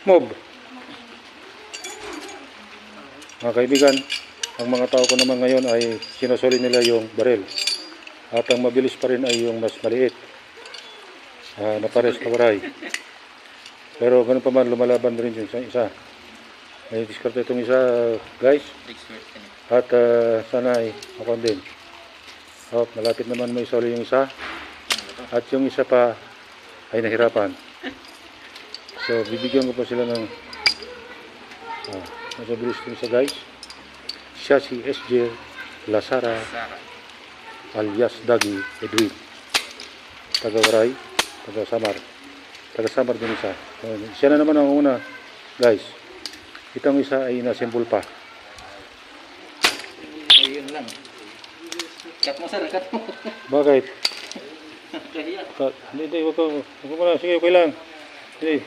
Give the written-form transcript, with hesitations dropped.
Move. Mga kaibigan, ang mga tao ko naman ngayon ay sinusuli nila yung baril. At ang mabilis pa rin ay yung mas maliit na pares na waray. Pero ganun pa man, lumalaban rin yung isa. May discard itong isa, guys. At sana ay makon din. Malapit naman may soli yung isa. At yung isa pa ay nahirapan. So, bibigyan ko pa sila ng masabilis itong isa, guys. Siya si SJ Lasara alias Dagi Edwin. Taga-Waray, taga-Samar. Taga-Samar din isa. Siya na naman ang una, guys. Itong isa ay nasimbol pa. Ayun lang. Cut mo sir, cut mo. Bakit? Kahiya. Hindi, wag ko na. Sige, okay lang. Hindi.